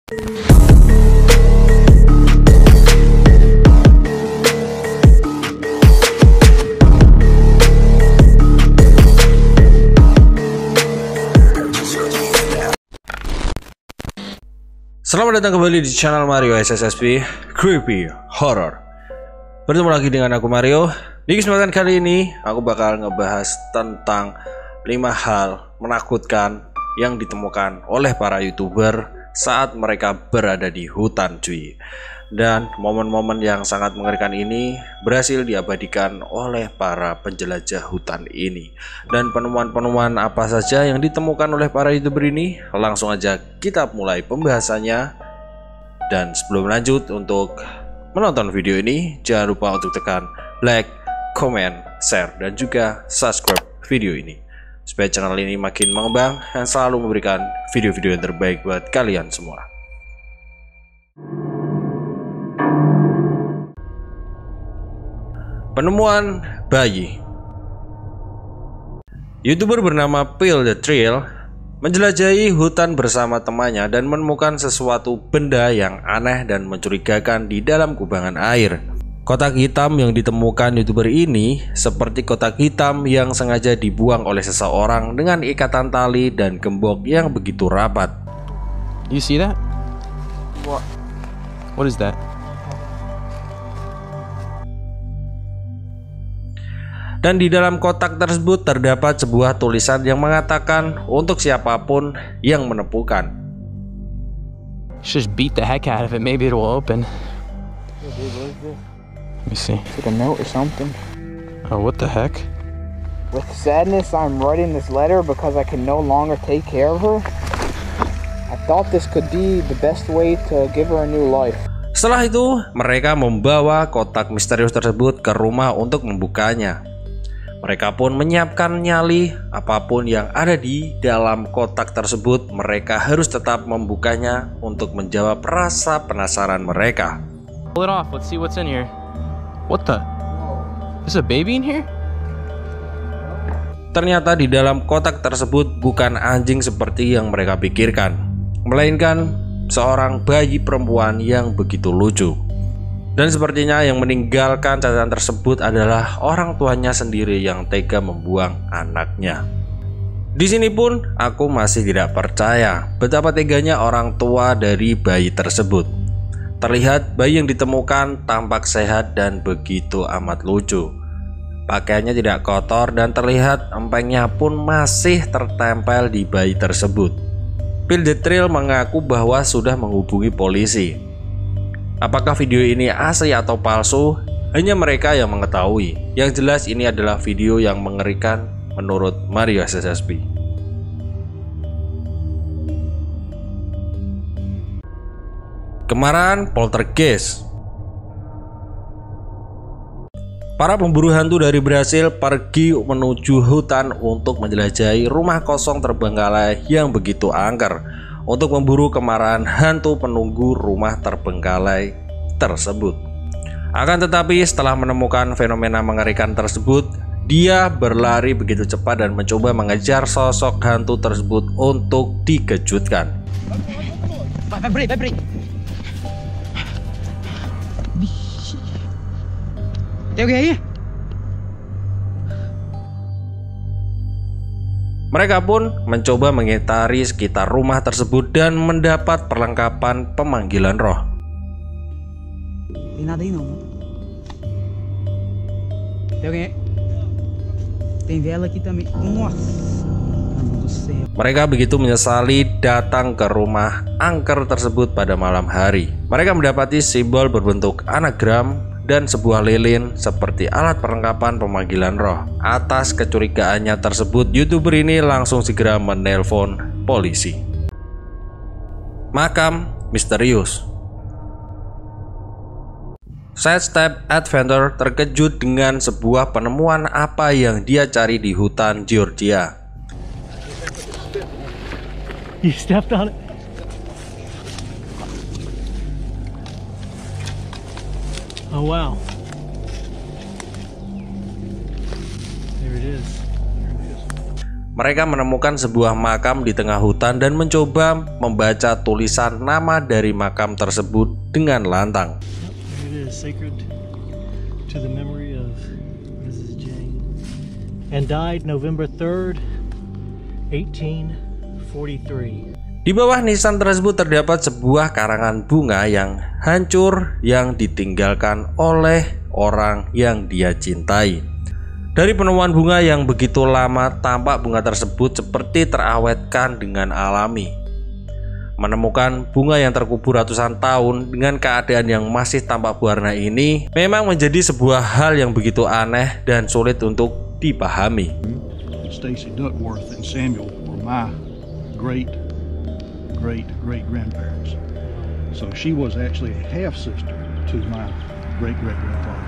Selamat datang kembali di channel Mario SSSP Creepy Horror. Bertemu lagi dengan aku Mario. Di kesempatan kali ini aku bakal ngebahas tentang 5 hal menakutkan yang ditemukan oleh para YouTuber saat mereka berada di hutan, cuy. Dan momen-momen yang sangat mengerikan ini berhasil diabadikan oleh para penjelajah hutan ini. Dan penemuan-penemuan apa saja yang ditemukan oleh para YouTuber ini, langsung aja kita mulai pembahasannya. Dan sebelum lanjut, untuk menonton video ini jangan lupa untuk tekan like, comment, share, dan juga subscribe video ini supaya channel ini makin mengembang dan selalu memberikan video-video yang terbaik buat kalian semua. Penemuan bayi. YouTuber bernama Phil the Thrill menjelajahi hutan bersama temannya dan menemukan sesuatu benda yang aneh dan mencurigakan di dalam kubangan air. Kotak hitam yang ditemukan YouTuber ini seperti kotak hitam yang sengaja dibuang oleh seseorang dengan ikatan tali dan gembok yang begitu rapat. You see that? What is that? Dan di dalam kotak tersebut terdapat sebuah tulisan yang mengatakan untuk siapapun yang menemukan. Just beat the heck out of it. Maybe it will open. Hey, dude, what is this? Let me see. Is it a note or something? Oh, what the heck? With sadness, I'm writing this letter because I can no longer take care of her. I thought this could be the best way to give her a new life. Setelah itu, mereka membawa kotak misterius tersebut ke rumah untuk membukanya. Mereka pun menyiapkan nyali, apapun yang ada di dalam kotak tersebut, mereka harus tetap membukanya untuk menjawab rasa penasaran mereka. Pull it off. Let's see what's in here. What the? Is a baby in here? Ternyata di dalam kotak tersebut bukan anjing seperti yang mereka pikirkan, melainkan seorang bayi perempuan yang begitu lucu. Dan sepertinya yang meninggalkan catatan tersebut adalah orang tuanya sendiri yang tega membuang anaknya. Di sini pun aku masih tidak percaya betapa teganya orang tua dari bayi tersebut. Terlihat bayi yang ditemukan tampak sehat dan begitu amat lucu. Pakaiannya tidak kotor dan terlihat empengnya pun masih tertempel di bayi tersebut. Phil the Thrill mengaku bahwa sudah menghubungi polisi. Apakah video ini asli atau palsu? Hanya mereka yang mengetahui. Yang jelas ini adalah video yang mengerikan menurut Mario SSSP. Kemarahan poltergeist. Para pemburu hantu dari Brasil pergi menuju hutan untuk menjelajahi rumah kosong terbengkalai yang begitu angker untuk memburu kemarahan hantu penunggu rumah terbengkalai tersebut. Akan tetapi setelah menemukan fenomena mengerikan tersebut, dia berlari begitu cepat dan mencoba mengejar sosok hantu tersebut untuk dikejutkan. Mereka pun mencoba mengitari sekitar rumah tersebut dan mendapat perlengkapan pemanggilan roh. Mereka begitu menyesali datang ke rumah angker tersebut pada malam hari. Mereka mendapati simbol berbentuk anagram dan sebuah lilin seperti alat perlengkapan pemanggilan roh. Atas kecurigaannya tersebut, YouTuber ini langsung segera menelpon polisi. Makam misterius. Sidestep Adventure terkejut dengan sebuah penemuan apa yang dia cari di hutan Georgia. You stepped on it. Oh wow. There it is. Mereka menemukan sebuah makam di tengah hutan dan mencoba membaca tulisan nama dari makam tersebut dengan lantang. It is sacred to the memory of Mrs. Jane and died November 3rd, 1843. Di bawah nisan tersebut terdapat sebuah karangan bunga yang hancur yang ditinggalkan oleh orang yang dia cintai. Dari penemuan bunga yang begitu lama, tampak bunga tersebut seperti terawetkan dengan alami. Menemukan bunga yang terkubur ratusan tahun dengan keadaan yang masih tampak berwarna ini memang menjadi sebuah hal yang begitu aneh dan sulit untuk dipahami. Stacy Duckworth and Samuel were my great grandparents. So she was actually a half sister to my great grandfather.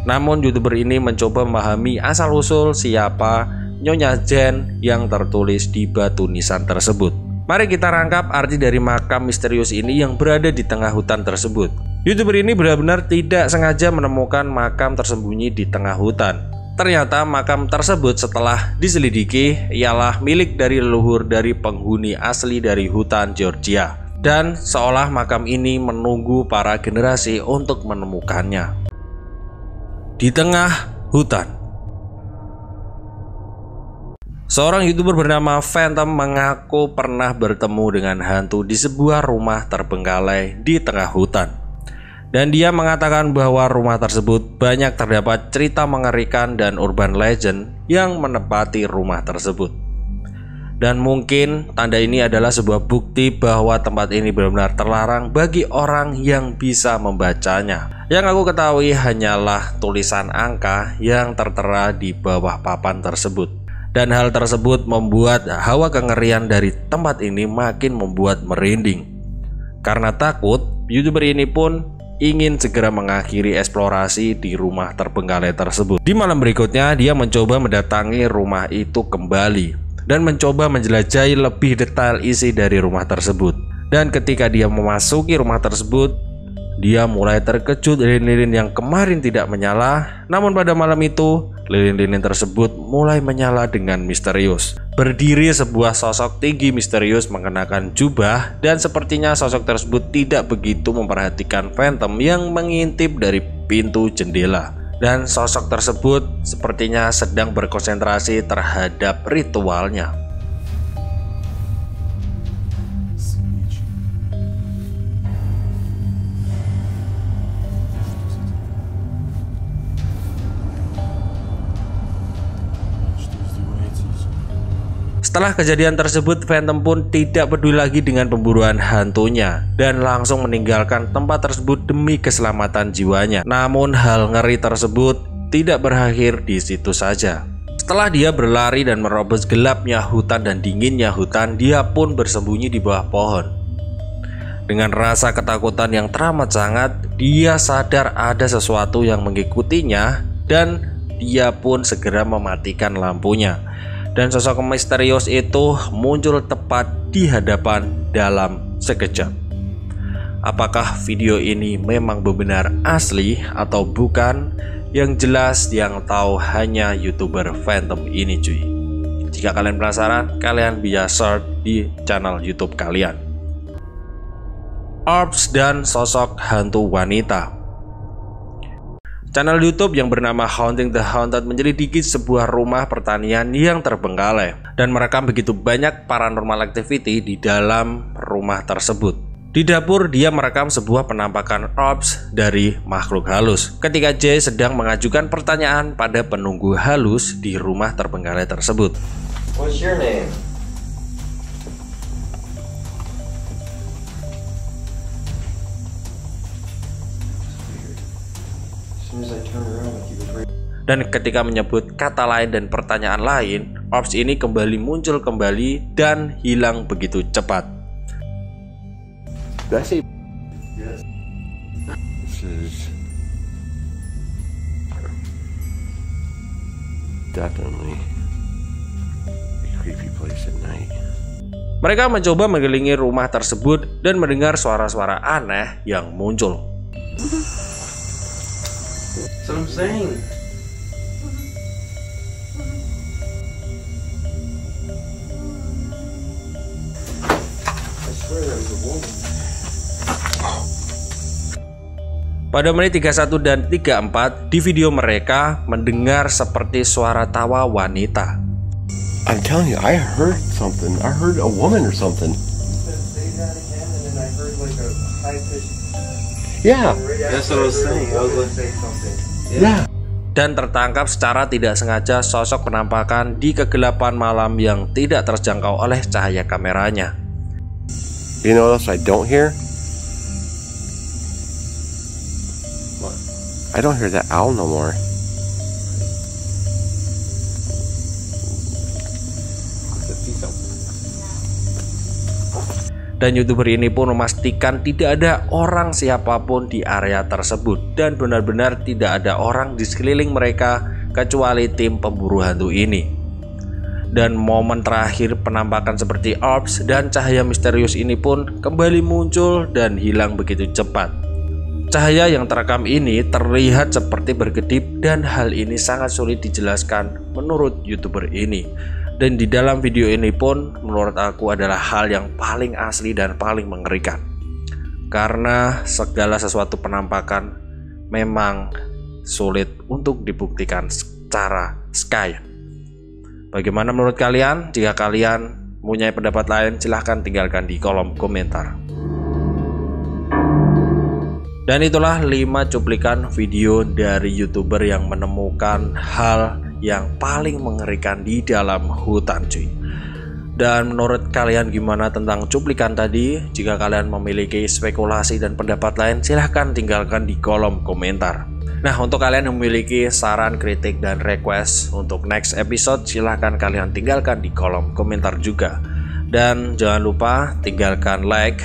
Namun YouTuber ini mencoba memahami asal-usul siapa Nyonya Jane yang tertulis di batu nisan tersebut. Mari kita rangkap arti dari makam misterius ini yang berada di tengah hutan tersebut. YouTuber ini benar-benar tidak sengaja menemukan makam tersembunyi di tengah hutan. Ternyata makam tersebut setelah diselidiki ialah milik dari leluhur dari penghuni asli dari hutan Georgia. Dan seolah makam ini menunggu para generasi untuk menemukannya. Di tengah hutan, seorang YouTuber bernama Phantom mengaku pernah bertemu dengan hantu di sebuah rumah terbengkalai di tengah hutan. Dan dia mengatakan bahwa rumah tersebut banyak terdapat cerita mengerikan dan urban legend yang menempati rumah tersebut. Dan mungkin tanda ini adalah sebuah bukti bahwa tempat ini benar-benar terlarang bagi orang yang bisa membacanya. Yang aku ketahui hanyalah tulisan angka yang tertera di bawah papan tersebut. Dan hal tersebut membuat hawa kengerian dari tempat ini makin membuat merinding. Karena takut, YouTuber ini pun ingin segera mengakhiri eksplorasi di rumah terbengkalai tersebut. Di malam berikutnya, dia mencoba mendatangi rumah itu kembali dan mencoba menjelajahi lebih detail isi dari rumah tersebut. Dan ketika dia memasuki rumah tersebut, dia mulai terkejut lilin-lilin yang kemarin tidak menyala. Namun pada malam itu, lilin-lilin tersebut mulai menyala dengan misterius. Berdiri sebuah sosok tinggi misterius mengenakan jubah, dan sepertinya sosok tersebut tidak begitu memperhatikan Phantom yang mengintip dari pintu jendela. Dan sosok tersebut sepertinya sedang berkonsentrasi terhadap ritualnya. Setelah kejadian tersebut, Phantom pun tidak peduli lagi dengan pemburuan hantunya dan langsung meninggalkan tempat tersebut demi keselamatan jiwanya. Namun hal ngeri tersebut tidak berakhir di situ saja. Setelah dia berlari dan merobos gelapnya hutan dan dinginnya hutan, dia pun bersembunyi di bawah pohon. Dengan rasa ketakutan yang teramat sangat, dia sadar ada sesuatu yang mengikutinya dan dia pun segera mematikan lampunya. Dan sosok misterius itu muncul tepat di hadapan dalam sekejap. Apakah video ini memang benar asli atau bukan? Yang jelas yang tahu hanya YouTuber Phantom ini cuy. Jika kalian penasaran, kalian bisa search di channel YouTube kalian. Orbs dan sosok hantu wanita. Channel YouTube yang bernama Haunting the Haunted menyelidiki sebuah rumah pertanian yang terbengkalai dan merekam begitu banyak paranormal activity di dalam rumah tersebut. Di dapur, dia merekam sebuah penampakan orbs dari makhluk halus ketika Jay sedang mengajukan pertanyaan pada penunggu halus di rumah terbengkalai tersebut. What's your name? Dan ketika menyebut kata lain dan pertanyaan lain, orbs ini kembali muncul kembali dan hilang begitu cepat. This is definitely a creepy place at night. Mereka mencoba mengelilingi rumah tersebut dan mendengar suara-suara aneh yang muncul. That's what I'm saying. Pada menit 31 dan 34 di video mereka mendengar seperti suara tawa wanita. I'm telling you, I heard something. I heard a woman or something. Yeah. That's what I was saying. I was like, Yeah. Dan tertangkap secara tidak sengaja sosok penampakan di kegelapan malam yang tidak terjangkau oleh cahaya kameranya. You know what else I don't hear? What? I don't hear that owl no more. Dan YouTuber ini pun memastikan tidak ada orang siapapun di area tersebut dan benar-benar tidak ada orang di sekeliling mereka kecuali tim pemburu hantu ini. Dan momen terakhir penampakan seperti orbs dan cahaya misterius ini pun kembali muncul dan hilang begitu cepat. Cahaya yang terekam ini terlihat seperti berkedip dan hal ini sangat sulit dijelaskan menurut YouTuber ini. Dan di dalam video ini pun menurut aku adalah hal yang paling asli dan paling mengerikan. Karena segala sesuatu penampakan memang sulit untuk dibuktikan secara skaya. Bagaimana menurut kalian? Jika kalian mempunyai pendapat lain, silahkan tinggalkan di kolom komentar. Dan itulah 5 cuplikan video dari YouTuber yang menemukan hal yang paling mengerikan di dalam hutan cuy. Dan menurut kalian gimana tentang cuplikan tadi? Jika kalian memiliki spekulasi dan pendapat lain, silahkan tinggalkan di kolom komentar. Nah, untuk kalian yang memiliki saran, kritik, dan request untuk next episode, silahkan kalian tinggalkan di kolom komentar juga. Dan jangan lupa tinggalkan like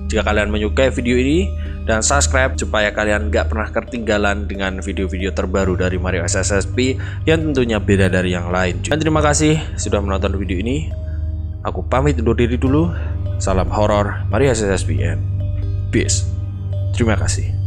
jika kalian menyukai video ini, dan subscribe supaya kalian gak pernah ketinggalan dengan video-video terbaru dari Mario SSSP yang tentunya beda dari yang lain. Dan terima kasih sudah menonton video ini. Aku pamit undur diri dulu. Salam horor Mario SSSP and peace. Terima kasih.